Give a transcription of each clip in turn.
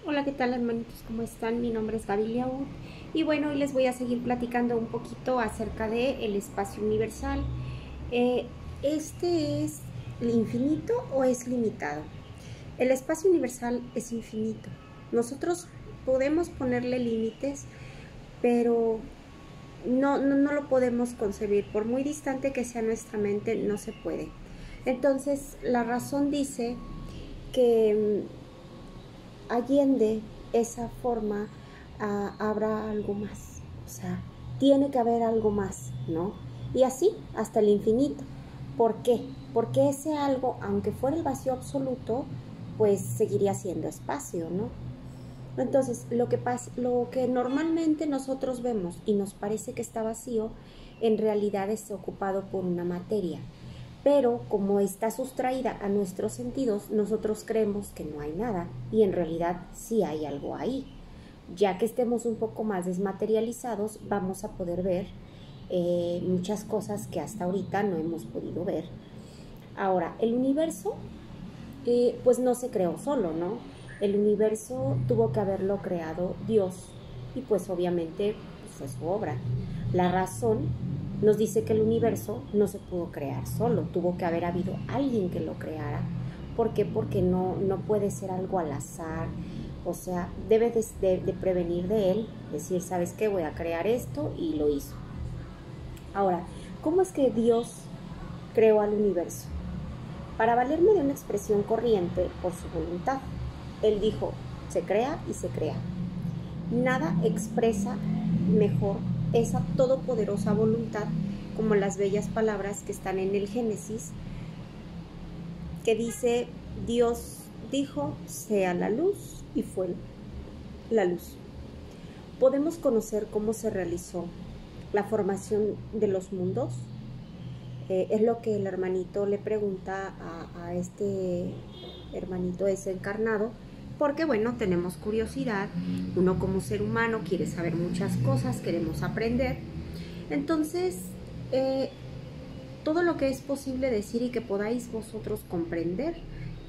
Hola, ¿qué tal, hermanitos? ¿Cómo están? Mi nombre es Gaby Liaud y bueno, hoy les voy a seguir platicando un poquito acerca del espacio universal. Eh, ¿Este es infinito o es limitado? El espacio universal es infinito. Nosotros podemos ponerle límites, pero no lo podemos concebir. Por muy distante que sea nuestra mente, no se puede. Entonces, la razón dice que allende esa forma habrá algo más, o sea, tiene que haber algo más, ¿no? Y así hasta el infinito. ¿Por qué? Porque ese algo, aunque fuera el vacío absoluto, pues seguiría siendo espacio, ¿no? Entonces, lo que normalmente nosotros vemos y nos parece que está vacío, en realidad está ocupado por una materia. Pero como está sustraída a nuestros sentidos, nosotros creemos que no hay nada y en realidad sí hay algo ahí. Ya que estemos un poco más desmaterializados, vamos a poder ver muchas cosas que hasta ahorita no hemos podido ver. Ahora, el universo pues no se creó solo, ¿no? El universo tuvo que haberlo creado Dios y pues obviamente fue su obra. La razón nos dice que el universo no se pudo crear solo, tuvo que haber habido alguien que lo creara. ¿Por qué? Porque no puede ser algo al azar, o sea, debe de prevenir de él, decir, ¿sabes qué? Voy a crear esto y lo hizo. Ahora, ¿cómo es que Dios creó al universo? Para valerme de una expresión corriente por su voluntad. Él dijo, se crea y se crea. Nada expresa mejor esa todopoderosa voluntad como las bellas palabras que están en el Génesis, que dice, Dios dijo, sea la luz, y fue la luz. ¿Podemos conocer cómo se realizó la formación de los mundos? Es lo que el hermanito le pregunta a este hermanito desencarnado, porque bueno, tenemos curiosidad, uno como ser humano quiere saber muchas cosas, queremos aprender. Entonces, todo lo que es posible decir y que podáis vosotros comprender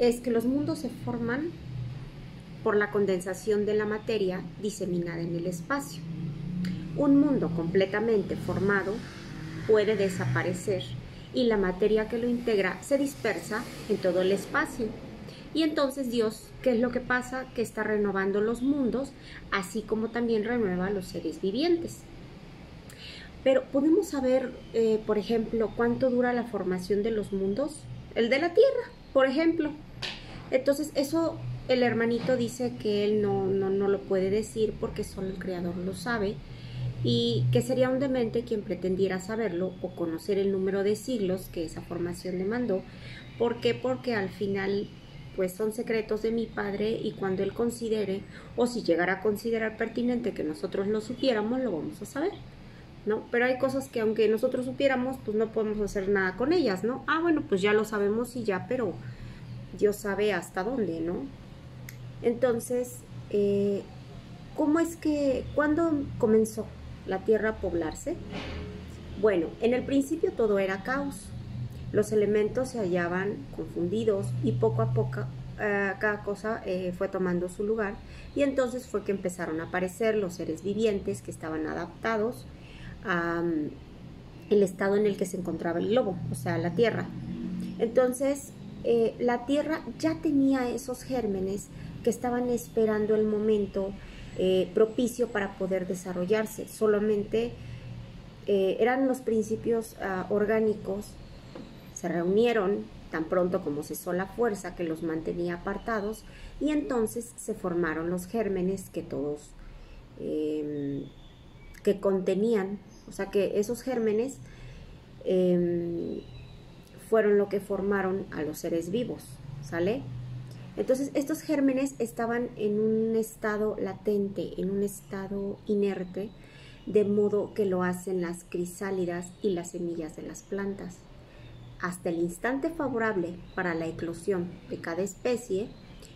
es que los mundos se forman por la condensación de la materia diseminada en el espacio. Un mundo completamente formado puede desaparecer y la materia que lo integra se dispersa en todo el espacio. Y entonces Dios, ¿qué es lo que pasa? Que está renovando los mundos, así como también renueva a los seres vivientes. Pero podemos saber, por ejemplo, cuánto dura la formación de los mundos. El de la Tierra, por ejemplo. Entonces eso el hermanito dice que él no lo puede decir porque solo el Creador lo sabe, y que sería un demente quien pretendiera saberlo o conocer el número de siglos que esa formación demandó. ¿Por qué? Porque al final pues son secretos de mi padre, y cuando él considere, o si llegara a considerar pertinente que nosotros lo supiéramos, lo vamos a saber, ¿no? Pero hay cosas que aunque nosotros supiéramos, pues no podemos hacer nada con ellas, ¿no? Bueno, pues ya lo sabemos y ya, pero Dios sabe hasta dónde, ¿no? Entonces, ¿cómo es que, cuándo comenzó la Tierra a poblarse? Bueno, en el principio todo era caos. Los elementos se hallaban confundidos y poco a poco cada cosa fue tomando su lugar, y entonces fue que empezaron a aparecer los seres vivientes que estaban adaptados al estado en el que se encontraba el globo, o sea, la Tierra. Entonces, la Tierra ya tenía esos gérmenes que estaban esperando el momento propicio para poder desarrollarse. Solamente eran los principios orgánicos, se reunieron tan pronto como cesó la fuerza que los mantenía apartados, y entonces se formaron los gérmenes que todos que contenían, o sea que esos gérmenes fueron lo que formaron a los seres vivos, ¿sale? Entonces estos gérmenes estaban en un estado latente, en un estado inerte, de modo que lo hacen las crisálidas y las semillas de las plantas. Hasta el instante favorable para la eclosión de cada especie,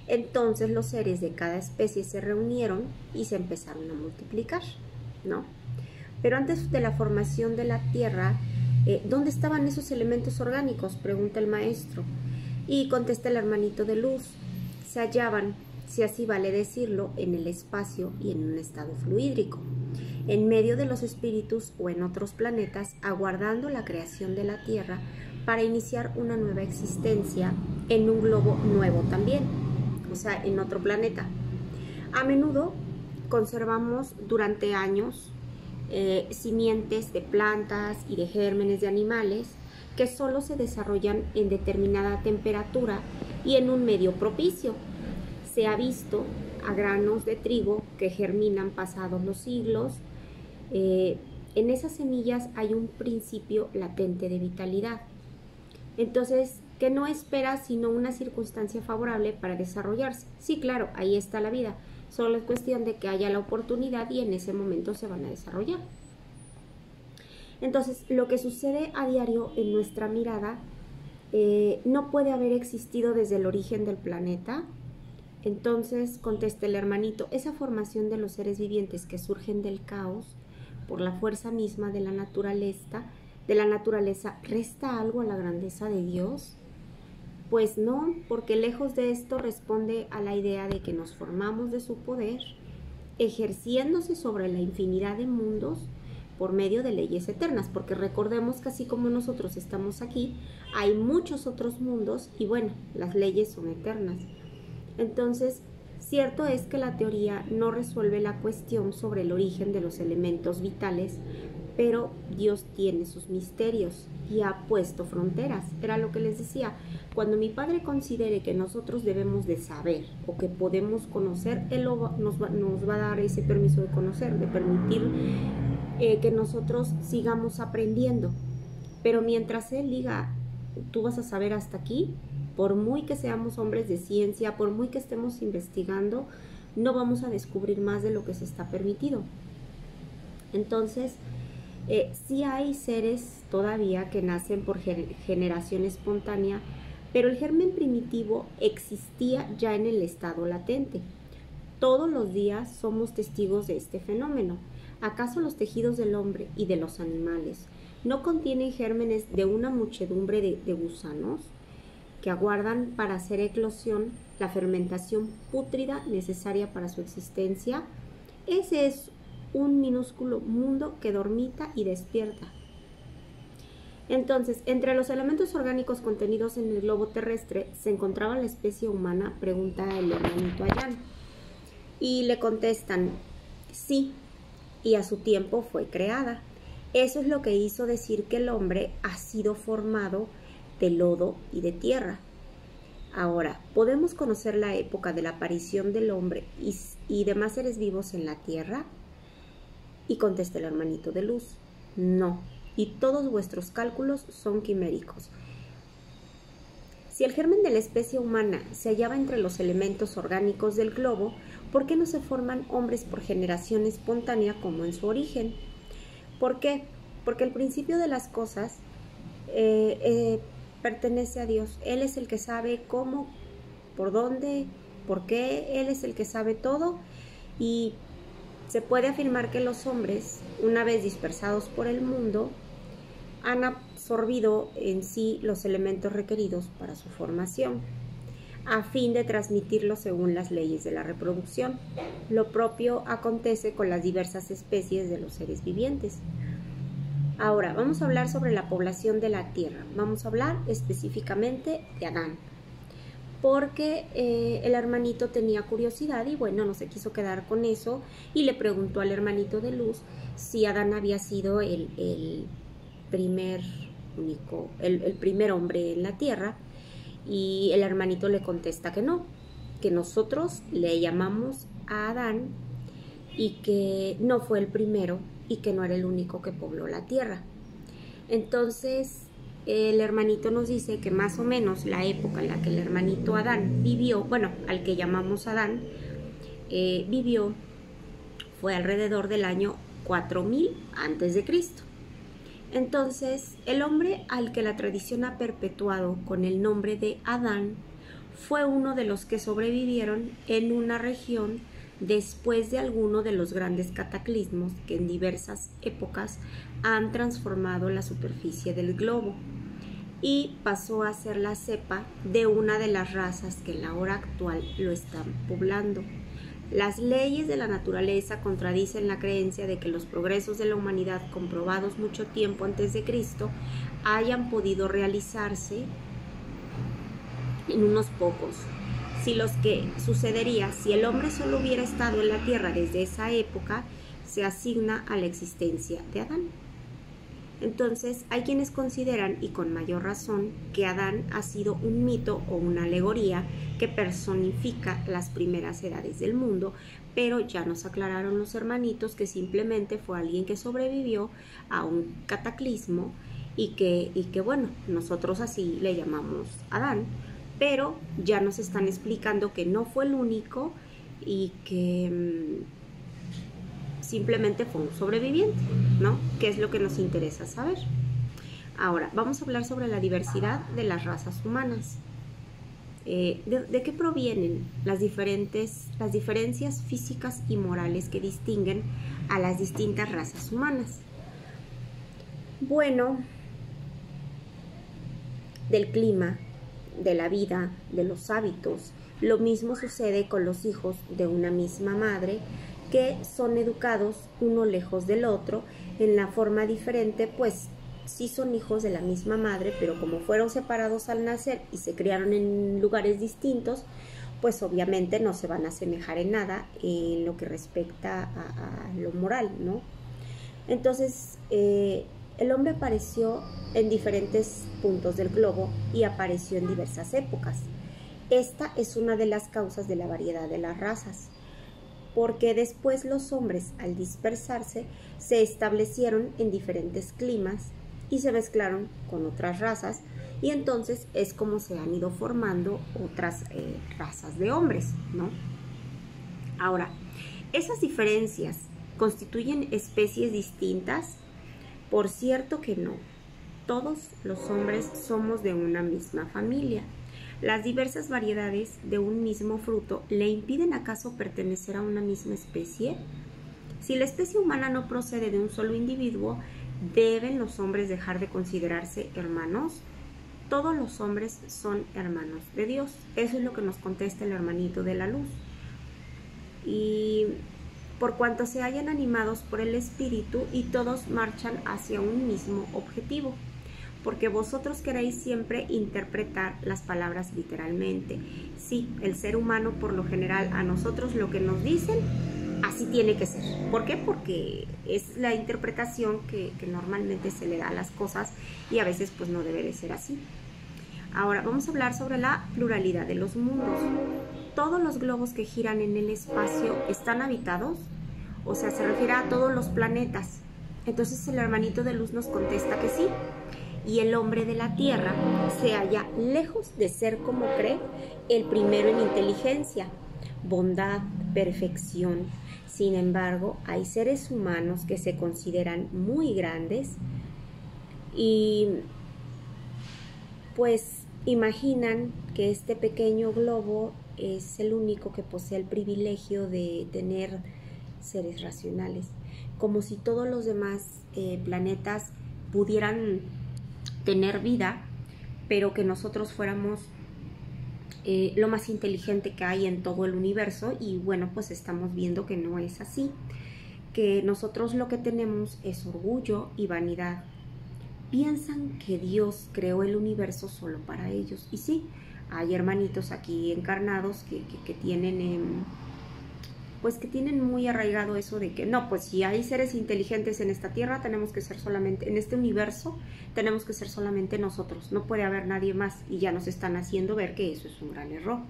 entonces los seres de cada especie se reunieron y se empezaron a multiplicar, ¿no? Pero antes de la formación de la Tierra, ¿dónde estaban esos elementos orgánicos?, pregunta el maestro. Y contesta el hermanito de luz. Se hallaban si así vale decirlo, en el espacio y en un estado fluídrico, en medio de los espíritus o en otros planetas, aguardando la creación de la Tierra para iniciar una nueva existencia en un globo nuevo también, o sea, en otro planeta. A menudo conservamos durante años simientes de plantas y de gérmenes de animales que solo se desarrollan en determinada temperatura y en un medio propicio. Se ha visto a granos de trigo que germinan pasados los siglos. En esas semillas hay un principio latente de vitalidad. Entonces, que no espera sino una circunstancia favorable para desarrollarse. Sí, claro, ahí está la vida. Solo es cuestión de que haya la oportunidad y en ese momento se van a desarrollar. Entonces, lo que sucede a diario en nuestra mirada no puede haber existido desde el origen del planeta. Entonces, contesta el hermanito, esa formación de los seres vivientes que surgen del caos por la fuerza misma de la naturaleza, ¿resta algo a la grandeza de Dios? Pues no, porque lejos de esto responde a la idea de que nos formamos de su poder, ejerciéndose sobre la infinidad de mundos por medio de leyes eternas, porque recordemos que así como nosotros estamos aquí, hay muchos otros mundos y bueno, las leyes son eternas. Entonces, cierto es que la teoría no resuelve la cuestión sobre el origen de los elementos vitales, pero Dios tiene sus misterios y ha puesto fronteras. Era lo que les decía. Cuando mi Padre considere que nosotros debemos de saber o que podemos conocer, Él nos va a dar ese permiso de conocer, de permitir que nosotros sigamos aprendiendo. Pero mientras Él diga, tú vas a saber hasta aquí, por muy que seamos hombres de ciencia, por muy que estemos investigando, no vamos a descubrir más de lo que se está permitido. Entonces, sí hay seres todavía que nacen por generación espontánea, pero el germen primitivo existía ya en el estado latente. Todos los días somos testigos de este fenómeno. ¿Acaso los tejidos del hombre y de los animales no contienen gérmenes de una muchedumbre de gusanos que aguardan para hacer eclosión la fermentación pútrida necesaria para su existencia? Ese es un minúsculo mundo que dormita y despierta. Entonces, entre los elementos orgánicos contenidos en el globo terrestre se encontraba la especie humana, pregunta el hermanito Ayán. Y le contestan, sí, y a su tiempo fue creada. Eso es lo que hizo decir que el hombre ha sido formado de lodo y de tierra. Ahora, ¿podemos conocer la época de la aparición del hombre y demás seres vivos en la tierra? Y contesta el hermanito de luz, no, y todos vuestros cálculos son quiméricos. Si el germen de la especie humana se hallaba entre los elementos orgánicos del globo, ¿por qué no se forman hombres por generación espontánea como en su origen? ¿Por qué? Porque el principio de las cosas pertenece a Dios. Él es el que sabe cómo, por dónde, por qué. Él es el que sabe todo y se puede afirmar que los hombres, una vez dispersados por el mundo, han absorbido en sí los elementos requeridos para su formación, a fin de transmitirlos según las leyes de la reproducción. Lo propio acontece con las diversas especies de los seres vivientes. Ahora, vamos a hablar sobre la población de la Tierra. Vamos a hablar específicamente de Adán, porque el hermanito tenía curiosidad y bueno, no se quiso quedar con eso y le preguntó al hermanito de luz si Adán había sido el primer hombre en la tierra, y el hermanito le contesta que no, que nosotros le llamamos a Adán y que no fue el primero y que no era el único que pobló la tierra. Entonces el hermanito nos dice que más o menos la época en la que el hermanito Adán vivió, bueno, al que llamamos Adán, vivió, fue alrededor del año 4000 antes de Cristo. Entonces, el hombre al que la tradición ha perpetuado con el nombre de Adán fue uno de los que sobrevivieron en una región después de alguno de los grandes cataclismos que en diversas épocas han transformado la superficie del globo. y pasó a ser la cepa de una de las razas que en la hora actual lo están poblando. Las leyes de la naturaleza contradicen la creencia de que los progresos de la humanidad comprobados mucho tiempo antes de Cristo hayan podido realizarse en unos pocos. Si los que sucedería si el hombre solo hubiera estado en la tierra desde esa época, se asigna a la existencia de Adán. Entonces, hay quienes consideran, y con mayor razón, que Adán ha sido un mito o una alegoría que personifica las primeras edades del mundo, pero ya nos aclararon los hermanitos que simplemente fue alguien que sobrevivió a un cataclismo y que bueno, nosotros así le llamamos Adán, pero ya nos están explicando que no fue el único y que simplemente fue un sobreviviente, ¿no? Que es lo que nos interesa saber. Ahora, vamos a hablar sobre la diversidad de las razas humanas. ¿De qué provienen las diferencias físicas y morales que distinguen a las distintas razas humanas? Bueno, del clima, de la vida, de los hábitos. Lo mismo sucede con los hijos de una misma madre, que son educados uno lejos del otro en la forma diferente, pues sí son hijos de la misma madre, pero como fueron separados al nacer y se criaron en lugares distintos, pues obviamente no se van a asemejar en nada en lo que respecta a lo moral, ¿no? Entonces, el hombre apareció en diferentes puntos del globo y apareció en diversas épocas. Esta es una de las causas de la variedad de las razas, porque después los hombres, al dispersarse, se establecieron en diferentes climas y se mezclaron con otras razas, y entonces es como se han ido formando otras razas de hombres, ¿no? Ahora, esas diferencias constituyen especies distintas. Por cierto que no, todos los hombres somos de una misma familia. ¿Las diversas variedades de un mismo fruto le impiden acaso pertenecer a una misma especie? Si la especie humana no procede de un solo individuo, ¿deben los hombres dejar de considerarse hermanos? Todos los hombres son hermanos de Dios. Eso es lo que nos contesta el hermanito de la luz. Y por cuanto se hayan animados por el Espíritu y todos marchan hacia un mismo objetivo, porque vosotros queréis siempre interpretar las palabras literalmente. Sí, el ser humano por lo general a nosotros lo que nos dicen, así tiene que ser. ¿Por qué? Porque es la interpretación que normalmente se le da a las cosas y a veces pues no debe de ser así. Ahora vamos a hablar sobre la pluralidad de los mundos. ¿Todos los globos que giran en el espacio están habitados? O sea, se refiere a todos los planetas. Entonces el hermanito de luz nos contesta que sí. Y el hombre de la Tierra se halla lejos de ser, como cree, el primero en inteligencia, bondad, perfección. Sin embargo, hay seres humanos que se consideran muy grandes y pues imaginan que este pequeño globo es el único que posee el privilegio de tener seres racionales, como si todos los demás planetas pudieran tener vida, pero que nosotros fuéramos lo más inteligente que hay en todo el universo. Y bueno, pues estamos viendo que no es así, que nosotros lo que tenemos es orgullo y vanidad. Piensan que Dios creó el universo solo para ellos, y sí, hay hermanitos aquí encarnados que tienen pues que tienen muy arraigado eso de que no, pues si hay seres inteligentes en esta tierra, tenemos que ser solamente, en este universo, tenemos que ser solamente nosotros, no puede haber nadie más, y ya nos están haciendo ver que eso es un gran error.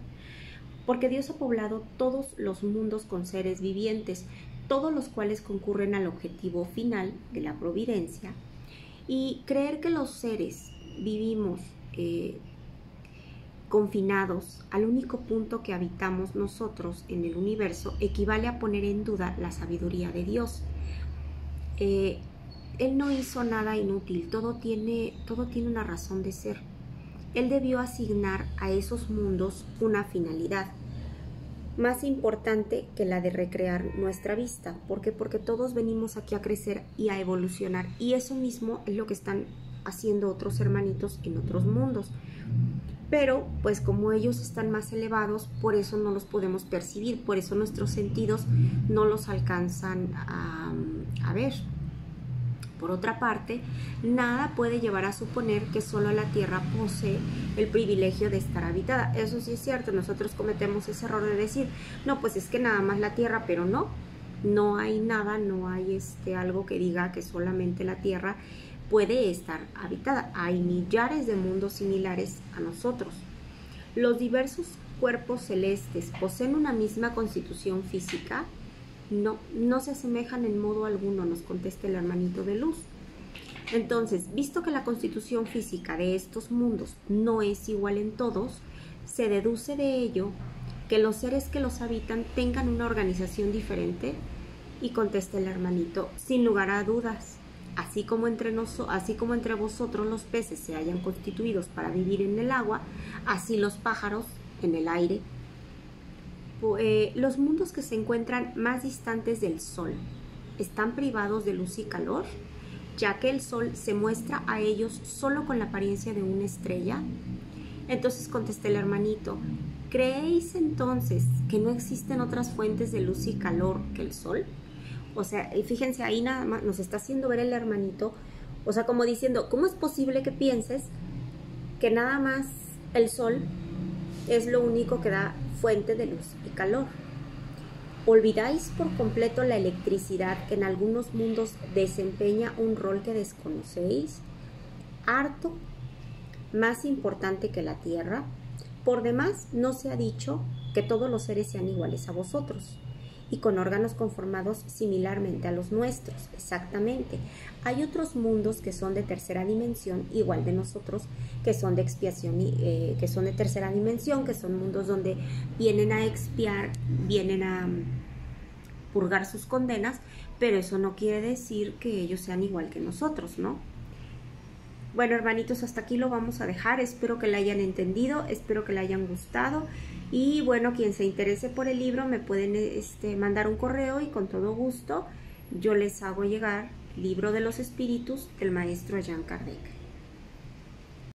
Porque Dios ha poblado todos los mundos con seres vivientes, todos los cuales concurren al objetivo final de la providencia, y creer que los seres vivimos confinados al único punto que habitamos nosotros en el universo equivale a poner en duda la sabiduría de Dios. Él no hizo nada inútil, todo tiene una razón de ser. Él debió asignar a esos mundos una finalidad más importante que la de recrear nuestra vista. ¿Por qué? Porque todos venimos aquí a crecer y a evolucionar, y eso mismo es lo que están haciendo otros hermanitos en otros mundos. Pero pues como ellos están más elevados, por eso no los podemos percibir, por eso nuestros sentidos no los alcanzan a ver. Por otra parte, nada puede llevar a suponer que solo la Tierra posee el privilegio de estar habitada. Eso sí es cierto, nosotros cometemos ese error de decir, no, pues es que nada más la Tierra, pero no hay nada, no hay algo que diga que solamente la Tierra puede estar habitada. Hay millares de mundos similares a nosotros. Los diversos cuerpos celestes poseen una misma constitución física. No se asemejan en modo alguno, nos contesta el hermanito de luz. Entonces, visto que la constitución física de estos mundos no es igual en todos, se deduce de ello que los seres que los habitan tengan una organización diferente, y contesta el hermanito, sin lugar a dudas, así como entre vosotros los peces se hayan constituidos para vivir en el agua, así los pájaros en el aire. Los mundos que se encuentran más distantes del Sol están privados de luz y calor, ya que el Sol se muestra a ellos solo con la apariencia de una estrella. Entonces contesté el hermanito, ¿creéis entonces que no existen otras fuentes de luz y calor que el Sol? O sea, fíjense, ahí nada más nos está haciendo ver el hermanito, o sea, como diciendo, ¿cómo es posible que pienses que nada más el Sol es lo único que da fuente de luz y calor? ¿Olvidáis por completo la electricidad que en algunos mundos desempeña un rol que desconocéis? Harto más importante que la Tierra. Por demás, no se ha dicho que todos los seres sean iguales a vosotros y con órganos conformados similarmente a los nuestros. Exactamente. Hay otros mundos que son de tercera dimensión, igual de nosotros, que son de expiación, que son de tercera dimensión, que son mundos donde vienen a expiar, vienen a purgar sus condenas, pero eso no quiere decir que ellos sean igual que nosotros, ¿no? Bueno, hermanitos, hasta aquí lo vamos a dejar. Espero que la hayan entendido, espero que le hayan gustado. Y bueno, quien se interese por el libro me pueden mandar un correo y con todo gusto yo les hago llegar Libro de los Espíritus del maestro Allan Kardec.